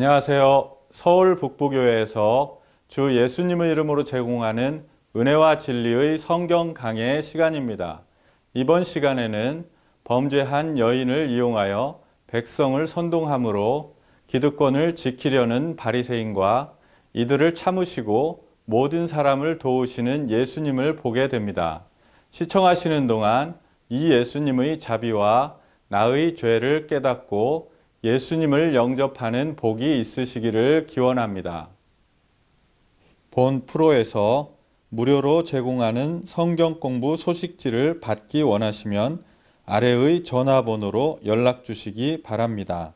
안녕하세요. 서울 북부교회에서 주 예수님의 이름으로 제공하는 은혜와 진리의 성경 강해 시간입니다. 이번 시간에는 범죄한 여인을 이용하여 백성을 선동함으로 기득권을 지키려는 바리새인과 이들을 참으시고 모든 사람을 도우시는 예수님을 보게 됩니다. 시청하시는 동안 이 예수님의 자비와 나의 죄를 깨닫고 예수님을 영접하는 복이 있으시기를 기원합니다. 본 프로에서 무료로 제공하는 성경 공부 소식지를 받기 원하시면 아래의 전화번호로 연락 주시기 바랍니다.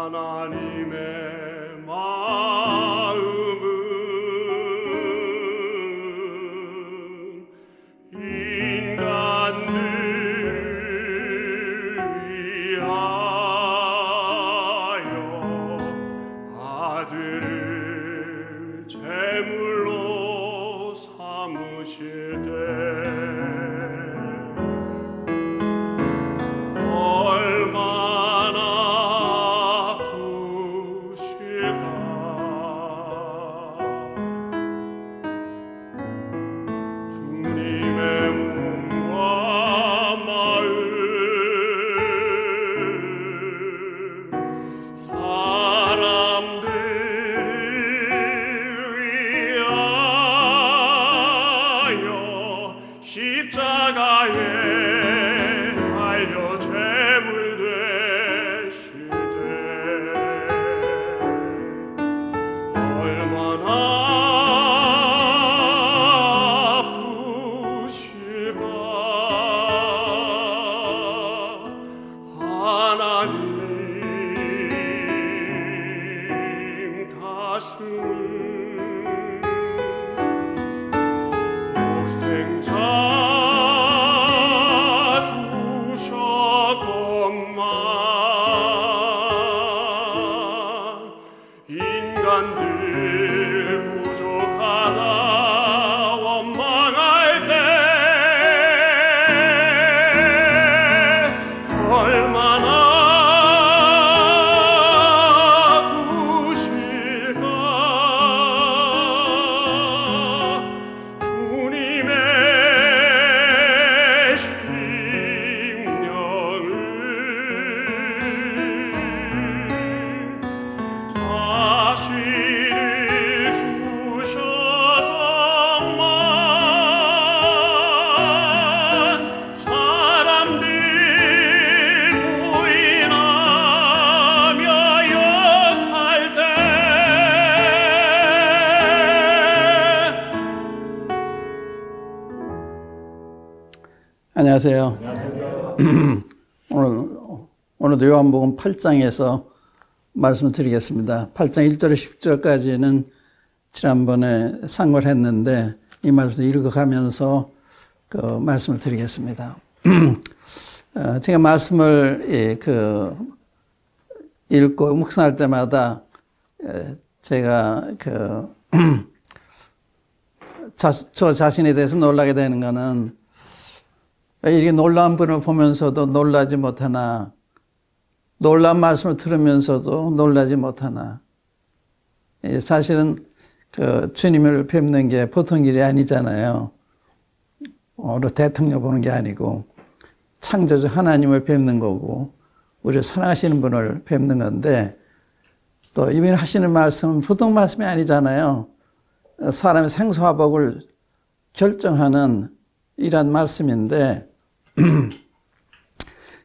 하나님의 마음은 인간들을 위하여 아들을 제물로 삼으실 때 십자가에 달려 제물 되실 때 얼마나 아프실까. 하나님 가슴을 독생자 인간들 부족하다 원망할 때 얼마나 아프실까. 주님의 심령을 자신을 주셔도만 사람들 부인하며 욕할 때 안녕하세요. 오늘도 요한복음 8장에서 말씀을 드리겠습니다. 8장 1절에서 10절까지는 지난번에 상고를 했는데 이 말씀을 읽어가면서 그 말씀을 드리겠습니다. 제가 말씀을 읽고 묵상할 때마다 제가 저 자신에 대해서 놀라게 되는 거는 왜 이렇게 놀라운 분을 보면서도 놀라지 못하나, 놀라운 말씀을 들으면서도 놀라지 못하나. 사실은 주님을 뵙는 게 보통 일이 아니잖아요. 어느 대통령 보는 게 아니고 창조주 하나님을 뵙는 거고 우리를 사랑하시는 분을 뵙는 건데, 또 이분이 하시는 말씀은 보통 말씀이 아니잖아요. 사람의 생사화복을 결정하는 이런 말씀인데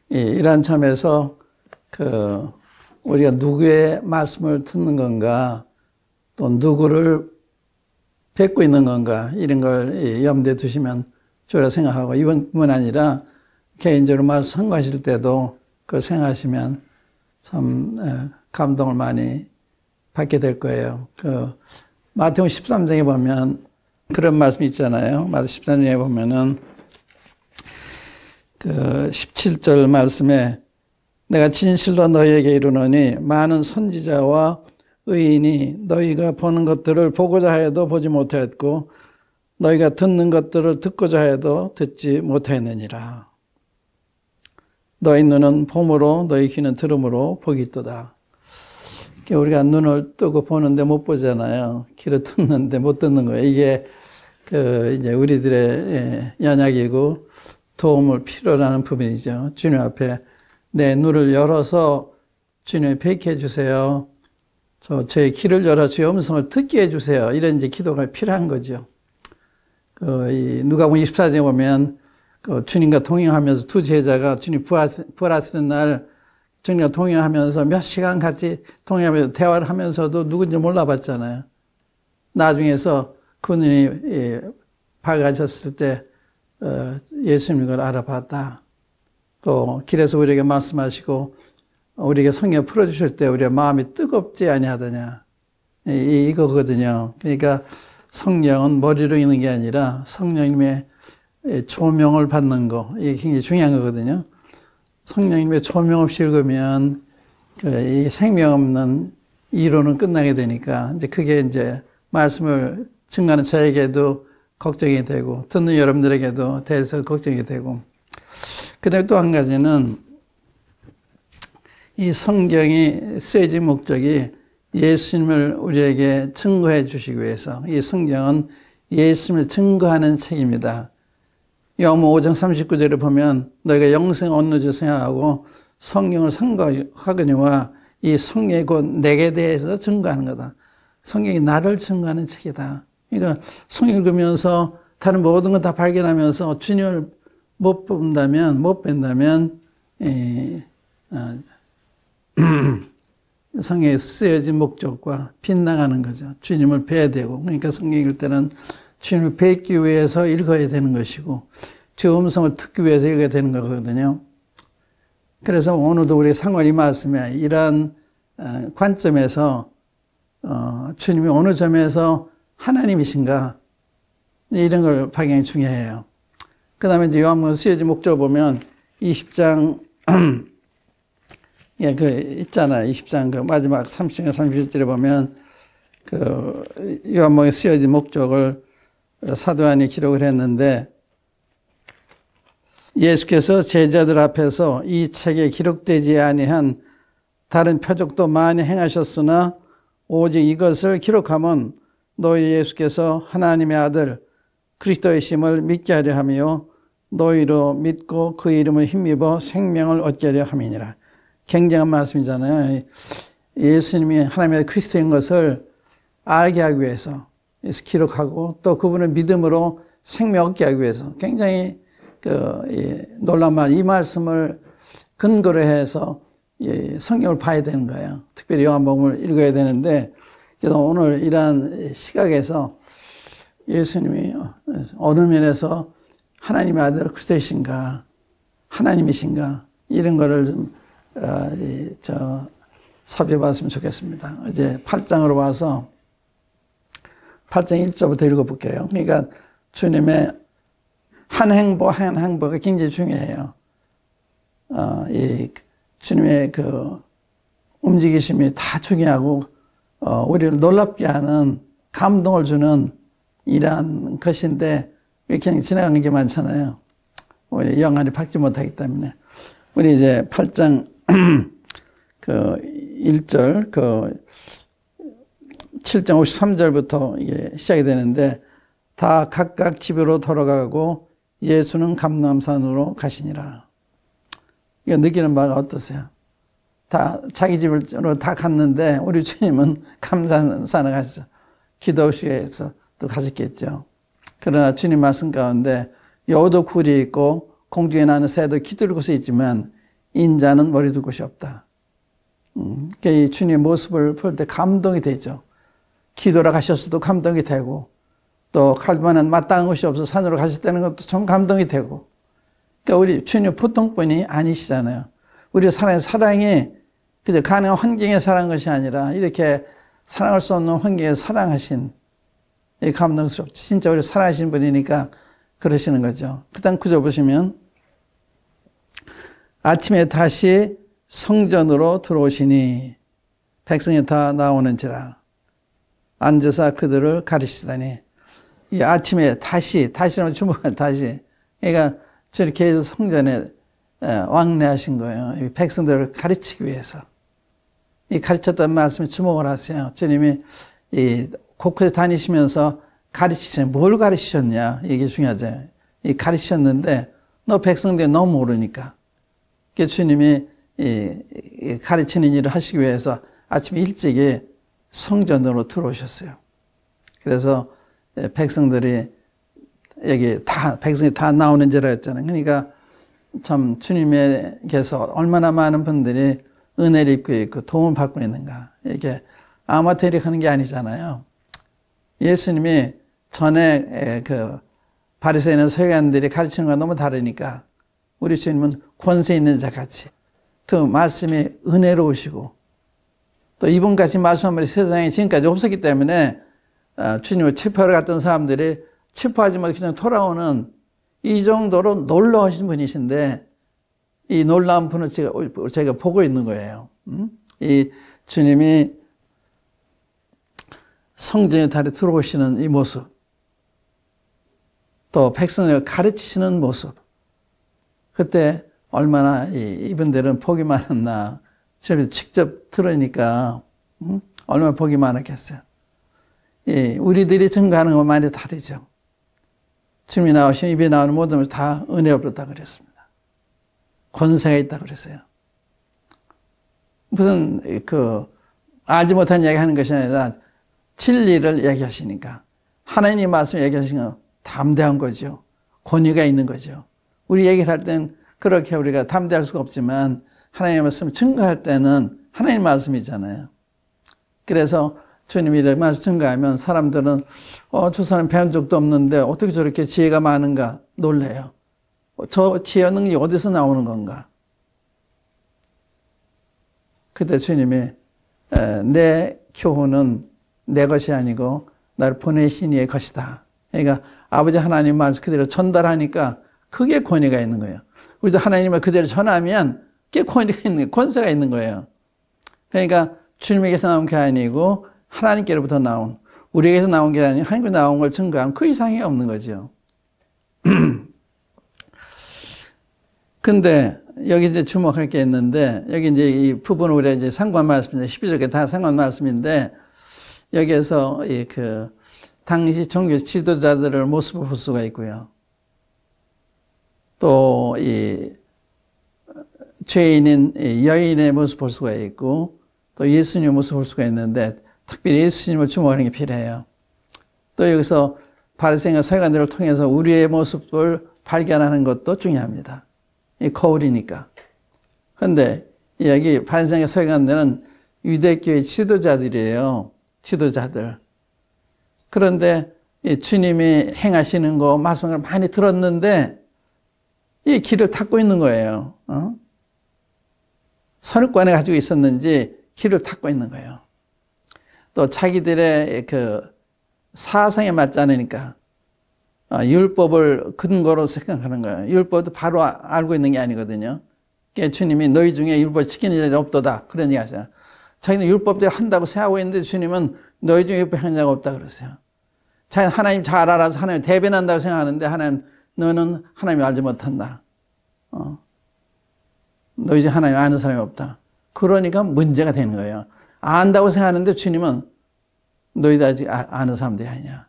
이런 점에서 우리가 누구의 말씀을 듣는 건가, 또 누구를 뵙고 있는 건가, 이런 걸 염두에 두시면 좋으라 생각하고, 이뿐만 아니라 개인적으로 말씀 선거하실 때도 그걸 생각하시면 참 감동을 많이 받게 될 거예요. 마태복음 13장에 보면 그런 말씀이 있잖아요. 마태복음 13장에 보면은 17절 말씀에 내가 진실로 너희에게 이르노니 많은 선지자와 의인이 너희가 보는 것들을 보고자 하여도 보지 못하였고 너희가 듣는 것들을 듣고자 해도 듣지 못하였느니라. 너희 눈은 봄으로 너희 귀는 들음으로 복이 있도다. 우리가 눈을 뜨고 보는데 못 보잖아요. 귀를 듣는데 못 듣는 거예요. 이게 이제 우리들의 연약이고 도움을 필요로 하는 부분이죠. 주님 앞에 내 눈을 열어서 주님이 뵙게 해주세요. 제 귀를 열어 주의 음성을 듣게 해주세요. 이런 이제 기도가 필요한 거죠. 누가복음 24장에 보면 주님과 동행하면서 두 제자가 주님 부활하시는 날 주님과 동행하면서 몇 시간 같이 동행하면서 대화를 하면서도 누군지 몰라봤잖아요. 나중에서 그분이 밝아졌을 때 예수님을 알아봤다. 또 길에서 우리에게 말씀하시고 우리에게 성경 풀어주실 때 우리의 마음이 뜨겁지 아니하더냐. 이거거든요. 그러니까 성령은 머리로 있는 게 아니라 성령님의 조명을 받는 거, 이게 굉장히 중요한 거거든요. 성령님의 조명 없이 읽으면 이 생명 없는 이론은 끝나게 되니까 이제 그게 이제 말씀을 증거하는 저에게도 걱정이 되고 듣는 여러분들에게도 대해서 걱정이 되고, 그다음에 또 한 가지는 이 성경이 쓰여진 목적이 예수님을 우리에게 증거해 주시기 위해서, 이 성경은 예수님을 증거하는 책입니다. 요한복음 5장 39절에 보면 너희가 영생 얻는 줄 생각하고 성경을 상고하거니와 이 성경이 곧 내게 대해서 증거하는 거다. 성경이 나를 증거하는 책이다. 그러니까 성경 읽으면서 다른 모든 것 다 발견하면서 주님을 못 뵌다면 성경에 쓰여진 목적과 빗나가는 거죠. 주님을 뵈야 되고, 그러니까 성경 읽을 때는 주님을 뵙기 위해서 읽어야 되는 것이고 주의 음성을 듣기 위해서 읽어야 되는 거거든요. 그래서 오늘도 우리 상관이 말씀에 이러한 관점에서 주님이 어느 점에서 하나님이신가, 이런 걸 발견이 중요해요. 그 다음에 이제 요한복음 쓰여진 목적을 보면 20장 예, 있잖아요. 20장 마지막 30장 31절에 보면 요한복음에 쓰여진 목적을 사도 요한이 기록을 했는데, 예수께서 제자들 앞에서 이 책에 기록되지 아니한 다른 표적도 많이 행하셨으나 오직 이것을 기록하면 너희 예수께서 하나님의 아들 그리스도이심을 믿게 하려 하며 너희로 믿고 그 이름을 힘입어 생명을 얻게 하려 함이니라. 굉장한 말씀이잖아요. 예수님이 하나님의 그리스도인 것을 알게 하기 위해서 기록하고 또 그분을 믿음으로 생명 얻게 하기 위해서 굉장히 놀라운 말, 이 말씀을 근거로 해서 성경을 봐야 되는 거예요. 특별히 요한복음을 읽어야 되는데, 그래서 오늘 이러한 시각에서 예수님이 어느 면에서 하나님의 아들 그리스도이신가, 하나님이신가, 이런 거를 좀 살펴봤으면 좋겠습니다. 이제 8장으로 와서 8장 1절부터 읽어볼게요. 그러니까 주님의 한 행보가 굉장히 중요해요. 이 주님의 움직이심이 다 중요하고, 우리를 놀랍게 하는 감동을 주는 이러한 것인데, 이렇게 지나가는 게 많잖아요. 우리 영안이 박지 못하기 때문에. 우리 이제 8장 1절, 7장 53절부터 이게 시작이 되는데, 다 각각 집으로 돌아가고 예수는 감람산으로 가시니라. 이거 느끼는 바가 어떠세요? 다 자기 집으로 다 갔는데 우리 주님은 감람산에 가셨죠. 기도 없이 해서 또 가셨겠죠. 그러나 주님 말씀 가운데 여우도 굴이 있고 공중에 나는 새도 깃들 곳이 있지만 인자는 머리 둘 곳이 없다. 이 주님의 모습을 볼 때 감동이 되죠. 기도로 가셨어도 감동이 되고, 또 갈만한 마땅한 곳이 없어 산으로 가셨다는 것도 좀 감동이 되고. 그러니까 우리 주님 보통 분이 아니시잖아요. 우리 사랑이 그저 가능한 환경에 살아간 것이 아니라 이렇게 사랑할 수 없는 환경에 사랑하신, 감동스럽죠. 진짜 우리 사랑하신 분이니까 그러시는 거죠. 그 다음 구절 보시면, 아침에 다시 성전으로 들어오시니 백성이 다 나오는지라 앉으사 그들을 가르치다니. 이 아침에 다시는 주목한 다시. 그러니까 저렇게 해서 성전에 왕래하신 거예요. 이 백성들을 가르치기 위해서. 이 가르쳤다는 말씀에 주목을 하세요. 주님이 이 곳곳에 다니시면서 가르치세요. 뭘 가르치셨냐? 이게 중요하죠. 이 가르치셨는데 너 백성들이 너무 모르니까. 주님이 이 가르치는 일을 하시기 위해서 아침 일찍이 성전으로 들어오셨어요. 그래서 백성들이 백성이 다 나오는지라 했잖아요. 그러니까 참 주님께서 얼마나 많은 분들이 은혜를 입고 있고 도움을 받고 있는가. 이게 아마테리 하는 게 아니잖아요. 예수님이 전에 그 바리새인과 서기관들이 가르치는 건 너무 다르니까 우리 주님은 권세 있는 자 같이 또 말씀이 은혜로우시고 또 이분같이 말씀 한 마디 세상에 지금까지 없었기 때문에 주님을 체포하러 갔던 사람들이 체포하지 못해 그냥 돌아오는 이 정도로 놀라우신 분이신데 이 놀라운 분을 제가 보고 있는 거예요. 이 주님이 성전에 다리 들어오시는 이 모습, 또 백성을 가르치시는 모습, 그때 얼마나 이분들은 복이 많았나. 직접 들으니까 얼마나 복이 많았겠어요. 우리들이 증거하는 것과 많이 다르죠. 주님이 나오신 입에 나오는 모든 것이 다 은혜롭다 그랬습니다. 권세가 있다 그랬어요. 무슨 알지 못한 이야기 하는 것이 아니라 진리를 얘기하시니까 하나님의 말씀을 얘기하시니까 담대한 거죠. 권위가 있는 거죠. 우리 얘기를 할 땐 그렇게 우리가 담대할 수가 없지만 하나님의 말씀을 증거할 때는 하나님의 말씀이잖아요. 그래서 주님이 이렇게 말씀 증거하면 사람들은 저 사람 배운 적도 없는데 어떻게 저렇게 지혜가 많은가 놀래요. 저 지혜 능력이 어디서 나오는 건가. 그때 주님이 내 교훈은 내 것이 아니고 나를 보내신 이의 것이다. 그러니까 아버지 하나님 말씀 그대로 전달하니까 그게 권위가 있는 거예요. 우리도 하나님을 그대로 전하면 그게 권위가 있는 거예요. 권세가 있는 거예요. 그러니까 주님에게서 나온 게 아니고 하나님께로부터 나온, 우리에게서 나온 게 아니고 하나님께서 나온 걸 증거하면 그 이상이 없는 거죠. 근데 여기 이제 주목할 게 있는데, 여기 이제 이 부분은 우리가 이제 상관 말씀인데, 12절에 다 상관 말씀인데, 여기에서 당시 종교 지도자들의 모습을 볼 수가 있고요. 또 죄인인 여인의 모습을 볼 수가 있고, 또 예수님의 모습을 볼 수가 있는데, 특별히 예수님을 주목하는 게 필요해요. 또 여기서 바리새인과 서기관들을 통해서 우리의 모습을 발견하는 것도 중요합니다. 이 거울이니까. 그런데 여기 바리새인과 서기관들은 유대교의 지도자들이에요. 지도자들. 그런데 주님이 행하시는 거, 말씀을 많이 들었는데 이 길을 닦고 있는 거예요. 선입관을 가지고 있었는지 길을 닦고 있는 거예요. 또 자기들의 사상에 맞지 않으니까 율법을 근거로 생각하는 거예요. 율법도 바로 알고 있는 게 아니거든요. 그러니까 주님이 너희 중에 율법 지키는 자들이 없도다. 그런 얘기 하세요. 자기는 율법대로 한다고 생각하고 있는데 주님은 너희 중에 율법 행자가 없다 그러세요. 자기는 하나님 잘 알아서 하나님 대변한다고 생각하는데 하나님, 너는 하나님 알지 못한다. 너희 중에 하나님 아는 사람이 없다. 그러니까 문제가 되는 거예요. 안다고 생각하는데 주님은 너희도 아직 아는 사람들이 아니냐.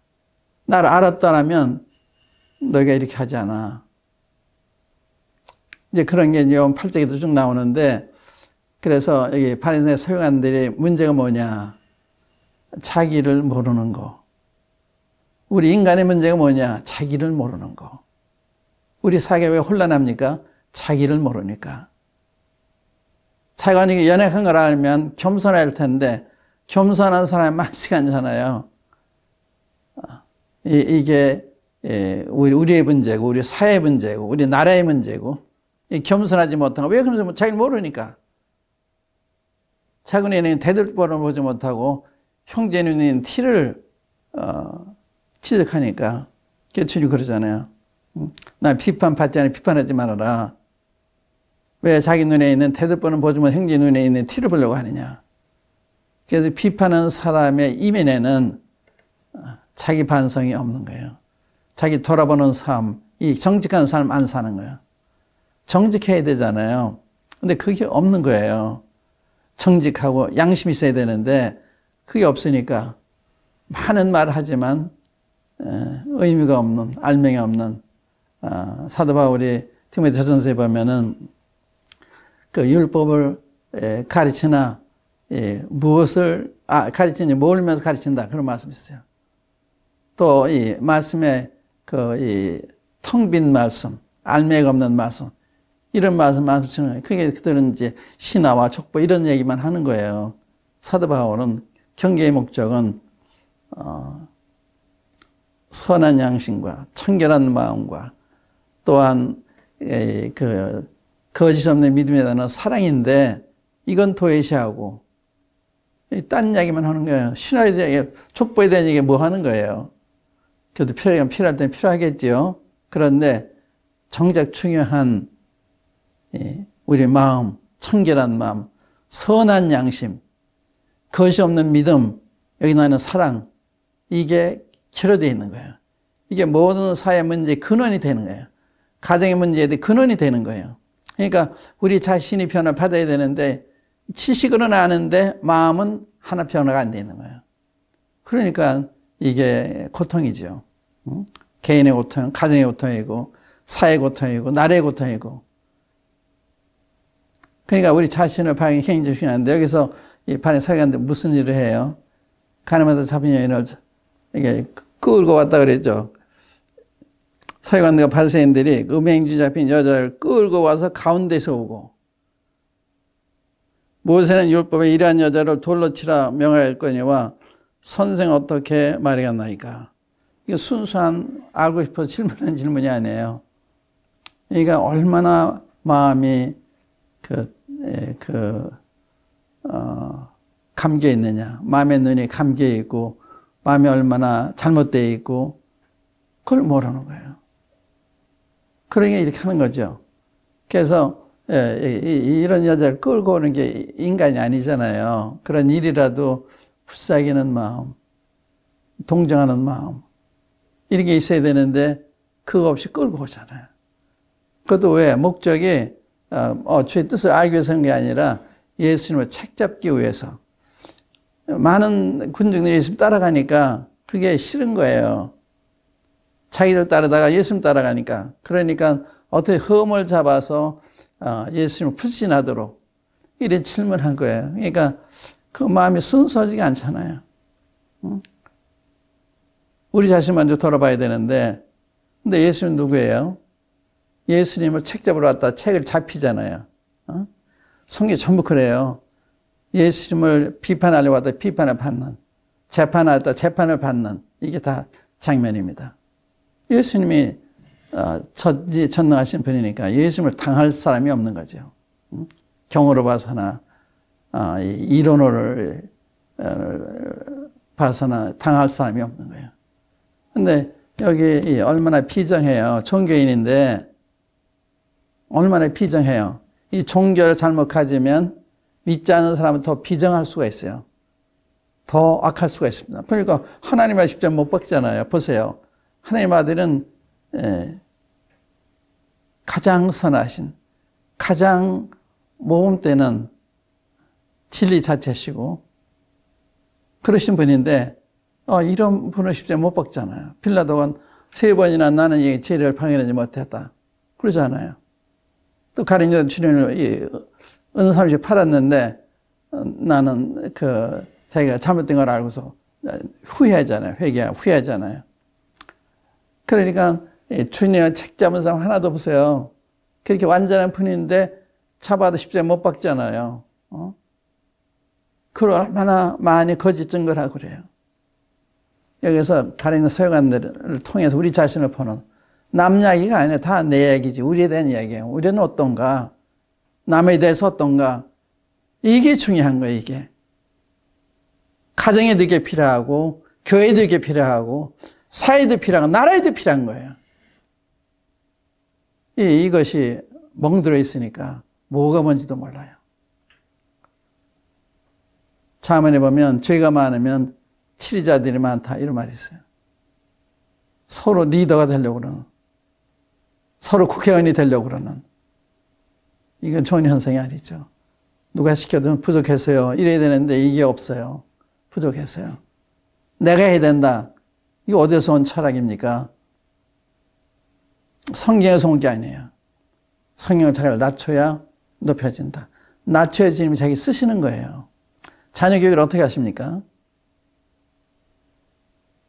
나를 알았다라면 너희가 이렇게 하지 않아. 이제 그런 게 이제 8장에도 쭉 나오는데, 그래서 여기 바리새인 서기관들의 문제가 뭐냐. 자기를 모르는 거. 우리 인간의 문제가 뭐냐. 자기를 모르는 거. 우리 사회가 왜 혼란합니까? 자기를 모르니까. 자기가 연약한 걸 알면 겸손할 텐데 겸손한 사람이 많지가 않잖아요. 이게 우리의 문제고 우리 사회의 문제고 우리 나라의 문제고 겸손하지 못한 거. 왜 그런지 자기를 모르니까. 자기는 대들보를 보지 못하고 형제 눈에 있는 티를 지적하니까 주님 그러잖아요. 나 비판받지 않아 비판하지 말아라. 왜 자기 눈에 있는 대들보는 보지만 형제 눈에 있는 티를 보려고 하느냐. 그래서 비판하는 사람의 이면에는 자기 반성이 없는 거예요. 자기 돌아보는 삶, 이 정직한 삶 안 사는 거예요. 정직해야 되잖아요. 근데 그게 없는 거예요. 정직하고 양심이 있어야 되는데 그게 없으니까 많은 말을 하지만 의미가 없는, 알맹이 없는 사도 바울이 디모데전서에 보면은 그 율법을 가르치나 무엇을 가르치니 모르면서 가르친다 그런 말씀이 있어요. 또 이 말씀에 그 텅 빈 말씀, 알맹이가 없는 말씀 이런 말씀만 하시는 거예요. 그게 그들은 이제 신화와 족보 이런 얘기만 하는 거예요. 사도 바울은 경계의 목적은 선한 양심과 청결한 마음과 또한 그 거짓 없는 믿음에 대한 사랑인데 이건 도외시하고 딴 이야기만 하는 거예요. 신화에 대한 족보에 대한 얘기 뭐 하는 거예요. 그래도 필요할 때는 필요하겠죠. 그런데 정작 중요한 우리 마음, 청결한 마음, 선한 양심, 거짓 없는 믿음, 여기 나는 사랑, 이게 결여되어 있는 거예요. 이게 모든 사회 문제의 근원이 되는 거예요. 가정의 문제에 대해 근원이 되는 거예요. 그러니까 우리 자신이 변화 받아야 되는데 지식으로는 아는데 마음은 하나 변화가 안 되는 거예요. 그러니까 이게 고통이죠. 개인의 고통, 가정의 고통이고 사회의 고통이고 나라의 고통이고. 그러니까 우리 자신을 발견하는 게 굉장히 중요한데 여기서 이 판에 서기관들 무슨 일을 해요? 가늠하다 잡은 여인을 이게 끌고 왔다 그랬죠. 서기관들과 바리새인들이 음행주 잡힌 여자를 끌고 와서 가운데서 오고 모세는 율법에 이러한 여자를 돌로 치라 명하였거니와 선생 어떻게 말하겠나이까. 이게 순수한 알고 싶어서 질문한 질문이 아니에요. 그러니까 얼마나 마음이 감겨 있느냐. 마음의 눈이 감겨 있고 마음이 얼마나 잘못되어 있고 그걸 모르는 거예요. 그러니까 이렇게 하는 거죠. 그래서 이런 여자를 끌고 오는 게 인간이 아니잖아요. 그런 일이라도 불쌍히는 마음, 동정하는 마음 이런 게 있어야 되는데 그거 없이 끌고 오잖아요. 그것도 왜? 목적이 주의 뜻을 알기 위해서 한 게 아니라 예수님을 책잡기 위해서. 많은 군중들이 예수님 따라가니까 그게 싫은 거예요. 자기들 따르다가 예수님 따라가니까. 그러니까 어떻게 흠을 잡아서 예수님을 불신하도록 이런 질문한 거예요. 그러니까 그 마음이 순수하지가 않잖아요. 우리 자신 먼저 돌아봐야 되는데 근데 예수님 누구예요? 예수님을 책 잡으러 왔다 책을 잡히잖아요. 성경이 전부 그래요. 예수님을 비판하려고 왔다 비판을 받는, 재판하다 재판을 받는 이게 다 장면입니다. 예수님이 전능하신 분이니까 예수님을 당할 사람이 없는 거죠. 경으로 봐서나 이론을 봐서나 당할 사람이 없는 거예요. 근데 여기 얼마나 비정해요. 종교인인데 얼마나 비정해요. 이 종교를 잘못 가지면 믿지 않는 사람은 더 비정할 수가 있어요. 더 악할 수가 있습니다. 그러니까 하나님의 십자가 못 박잖아요. 보세요. 하나님 아들은 가장 선하신, 가장 모범되는 진리 자체시고 그러신 분인데 이런 분을 십자가 못 박잖아요. 빌라도가 3번이나 나는 이 죄를 방해하지 못했다. 그러잖아요. 또 가룟 유다 주님을 은삼십 팔았는데 나는 자기가 잘못된 걸 알고서 후회하잖아요. 후회하잖아요. 그러니까 주님을 책 잡은 사람 하나도 없어요. 그렇게 완전한 분인데 잡아도 십자가 못 박잖아요. 그걸 얼마나 많이 거짓 증거를 하고 그래요. 여기서 다른 서기관들을 통해서 우리 자신을 보는 남 이야기가 아니라 다 내 얘기지. 우리에 대한 이야기예요. 우리는 어떤가? 남에 대해서 어떤가? 이게 중요한 거예요, 이게. 가정에도 이게 필요하고 교회도 이게 필요하고 사회도 필요하고 나라에도 필요한 거예요. 이것이 멍들어 있으니까 뭐가 뭔지도 몰라요. 자문에 보면 죄가 많으면 치리자들이 많다 이런 말이 있어요. 서로 리더가 되려고 그러는, 서로 국회의원이 되려고 그러는, 이건 좋은 현상이 아니죠. 누가 시켜도 부족해서요. 이래야 되는데 이게 없어요. 부족해서요. 내가 해야 된다. 이거 어디서 온 철학입니까? 성경에서 온 게 아니에요. 성경은 자기를 낮춰야 높여진다. 낮춰야 주님이 자기 쓰시는 거예요. 자녀 교육을 어떻게 하십니까?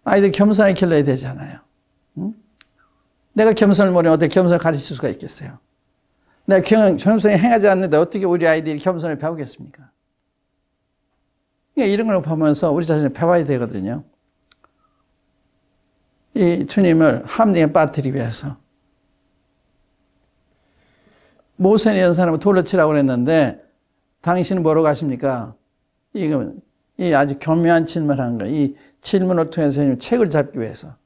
아이들 겸손하게 길러야 되잖아요. 응? 내가 겸손을 모르면 어떻게 겸손을 가르칠 수가 있겠어요? 내가 겸손히 행하지 않는데 어떻게 우리 아이들이 겸손을 배우겠습니까? 이런 걸 보면서 우리 자신을 배워야 되거든요. 이 주님을 함정에 빠뜨리기 위해서. 모세라는 사람을 돌로 치라고 그랬는데 당신은 뭐라고 하십니까? 이 아주 교묘한 질문을 한 거예요. 이 질문을 통해서 책을 잡기 위해서.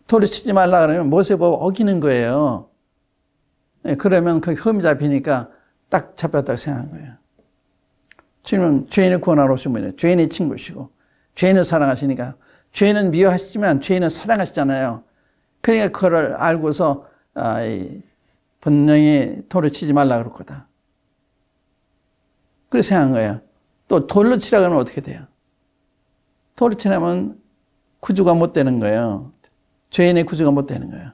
돌로 치지 말라 그러면 모세법 어기는 거예요. 그러면 그 흠이 잡히니까 딱 잡혔다고 생각한 거예요. 주님은 죄인을 구원하러 오신 분이에요. 죄인의 친구시고 죄인을 사랑하시니까 죄인은 미워하시지만 죄인은 사랑하시잖아요. 그러니까 그걸 알고서 분명히 돌을 치지 말라 그럴 거다. 그렇게 생각한 거예요. 또 돌로 치라 그러면 어떻게 돼요? 돌로 치려면 구주가 못 되는 거예요. 죄인의 구주가 못 되는 거예요.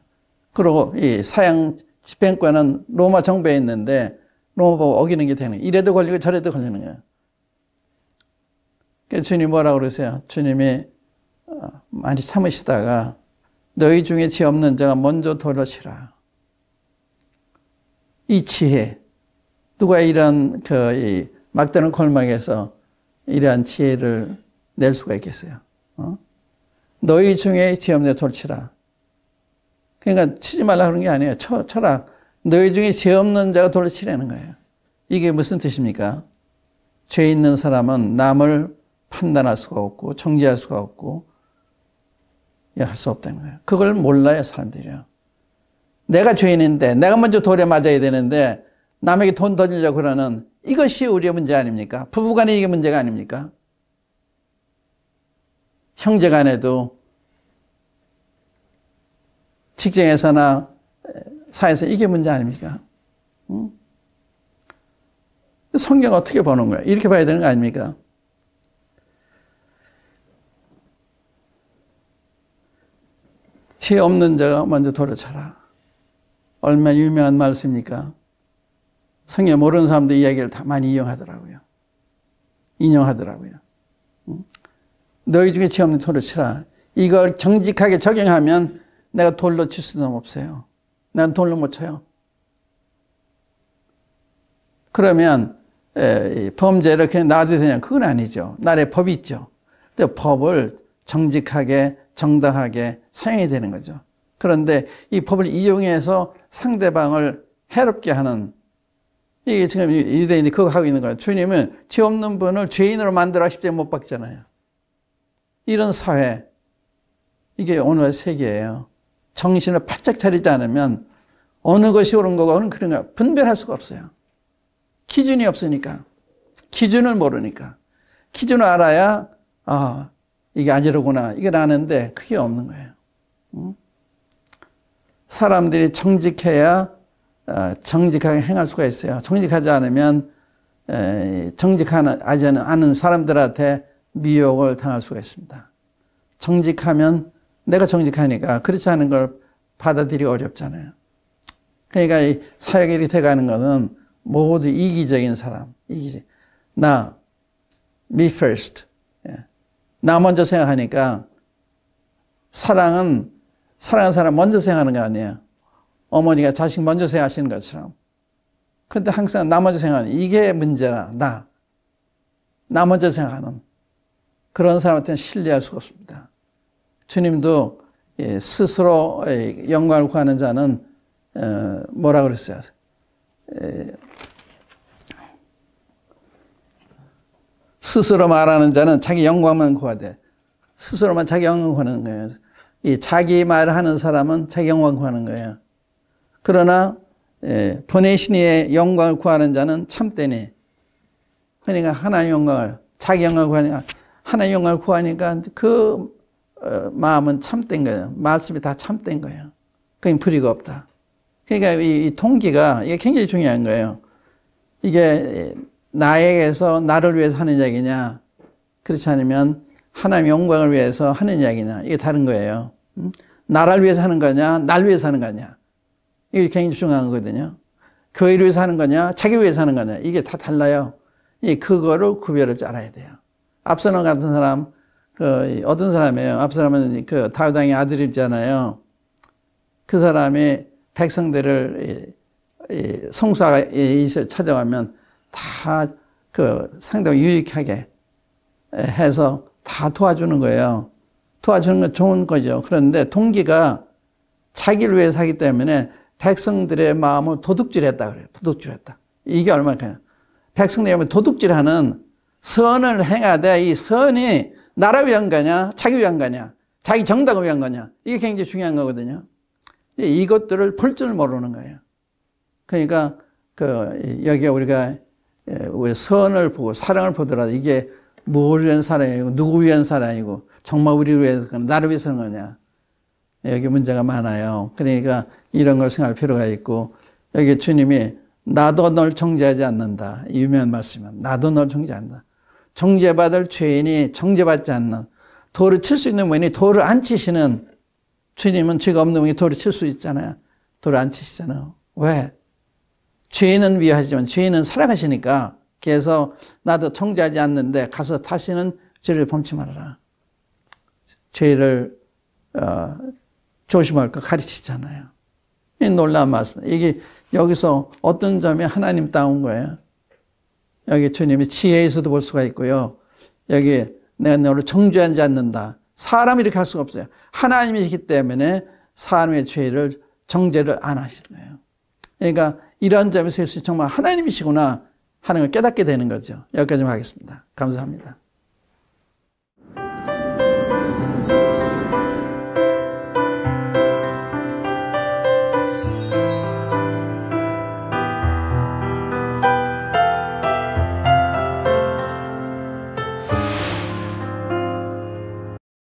그리고 이 사형 집행권은 로마 정부에 있는데 로마법 어기는 게 되는 거예요. 이래도 걸리고 저래도 걸리는 거예요. 그래서 주님이 뭐라고 그러세요? 주님이 많이 참으시다가 너희 중에 죄 없는 자가 먼저 돌로 치라. 이 지혜, 누가 이런 이 막다른 골목에서 이러한 지혜를 낼 수가 있겠어요? 너희 중에 죄 없는 자 돌로 치라. 그러니까 치지 말라 그런 게 아니에요. 쳐라. 너희 중에 죄 없는 자가 돌로 치라는 거예요. 이게 무슨 뜻입니까? 죄 있는 사람은 남을 판단할 수가 없고 정죄할 수가 없고 할 수 없다는 거예요. 그걸 몰라요, 사람들이요. 내가 죄인인데 내가 먼저 돌에 맞아야 되는데 남에게 돈 던지려고 그러는 이것이 우리의 문제 아닙니까? 부부간에 이게 문제가 아닙니까? 형제간에도 직장에서나 사회에서 이게 문제 아닙니까? 성경 어떻게 보는 거예요? 이렇게 봐야 되는 거 아닙니까? 죄 없는 자가 먼저 돌을 쳐라. 얼마나 유명한 말씀입니까? 성경 모르는 사람도 이야기를 다 많이 인용하더라고요. 너희 중에 죄 없는 돌을 치라. 이걸 정직하게 적용하면 내가 돌로 칠 수는 없어요. 난 돌로 못 쳐요. 그러면 범죄를 그냥 놔도 되냐? 그건 아니죠. 나라에 법이 있죠. 근데 법을 정직하게 정당하게 사용해야 되는 거죠. 그런데 이 법을 이용해서 상대방을 해롭게 하는, 이게 지금 유대인이 그거 하고 있는 거예요. 주님은 죄 없는 분을 죄인으로 만들어 십자가에 못 박잖아요. 이런 사회, 이게 오늘의 세계예요. 정신을 바짝 차리지 않으면 어느 것이 옳은 거고 어느 그런가 분별할 수가 없어요. 기준이 없으니까, 기준을 모르니까. 기준을 알아야 이게 아니로구나 이걸 아는데 그게 없는 거예요. 사람들이 정직해야 정직하게 행할 수가 있어요. 정직하지 않으면 정직하지 않은 사람들한테 미혹을 당할 수가 있습니다. 정직하면 내가 정직하니까 그렇지 않은 걸 받아들이기 어렵잖아요. 그러니까 이 사역이 이렇게 돼가는 것은 모두 이기적인 사람, 나, me first. 나 먼저 생각하니까 사랑하는 사람 먼저 생각하는 거 아니에요. 어머니가 자식 먼저 생각하시는 것처럼. 근데 항상 나 먼저 생각하는, 이게 문제라, 나 먼저 생각하는 그런 사람한테는 신뢰할 수가 없습니다. 주님도 스스로 영광을 구하는 자는 뭐라 그랬어요? 스스로 말하는 자는 자기 영광만 구하되, 스스로만 자기 영광 구하는 거예요. 이 자기 말을 하는 사람은 자기 영광 구하는 거예요. 그러나 보내신 이의 영광을 구하는 자는 참되니, 그러니까 하나님 영광을, 자기 영광을 구하니까, 하나님 영광을 구하니까 그 마음은 참된 거예요. 말씀이 다 참된 거예요. 그게 불의가 없다. 그러니까 이 동기가 이게 굉장히 중요한 거예요. 이게 나에게서 나를 위해서 하는 이야기냐, 그렇지 않으면 하나님의 영광을 위해서 하는 이야기냐, 이게 다른 거예요. 나를 위해서 하는 거냐, 날 위해서 하는 거냐, 이게 굉장히 중요한 거거든요. 교회를 위해서 하는 거냐, 자기를 위해서 하는 거냐, 이게 다 달라요. 그거를 구별을 잘 알아야 돼요. 압살롬 같은 사람, 어떤 사람이에요? 압살롬은 다윗 왕의 아들이잖아요. 그 사람이 백성들을 송사가 찾아가면 다 상당히 유익하게 해서 다 도와주는 거예요. 도와주는 건 좋은 거죠. 그런데 동기가 자기를 위해서 하기 때문에 백성들의 마음을 도둑질했다 그래요. 도둑질했다. 이게 얼마나 커요. 백성들이 도둑질하는 선을 행하되 이 선이 나를 위한 거냐, 자기 위한 거냐, 자기 정당을 위한 거냐, 이게 굉장히 중요한 거거든요. 이것들을 볼 줄 모르는 거예요. 그러니까 여기 우리가 우리 선을 보고 사랑을 보더라도 이게 뭘 위한 사랑이고 누구 위한 사랑이고 정말 우리를 위해서 나를 위해서 하는 거냐, 여기 문제가 많아요. 그러니까 이런 걸 생각할 필요가 있고, 여기 주님이 나도 널 정죄하지 않는다, 이 유명한 말씀은 나도 널 정죄한다. 정죄받을 죄인이 정죄받지 않는, 돌을 칠 수 있는 분이 돌을 안 치시는, 주님은 죄가 없는 분이 돌을 칠 수 있잖아요. 돌을 안 치시잖아요. 왜? 죄인은 위하지만 죄인은 살아가시니까. 그래서 나도 정죄하지 않는데 가서 다시는 죄를 범치 말아라. 죄를 조심할 거 가르치잖아요. 이 놀라운 말씀. 이게 여기서 어떤 점이 하나님 따온 거예요. 여기 주님이 지혜에서도 볼 수가 있고요. 여기 내가 너를 정죄하지 않는다. 사람이 이렇게 할 수가 없어요. 하나님이시기 때문에 사람의 죄를 정죄를 안 하시는 거예요. 그러니까 이런 점에서 정말 하나님이시구나 하는 걸 깨닫게 되는 거죠. 여기까지만 하겠습니다. 감사합니다.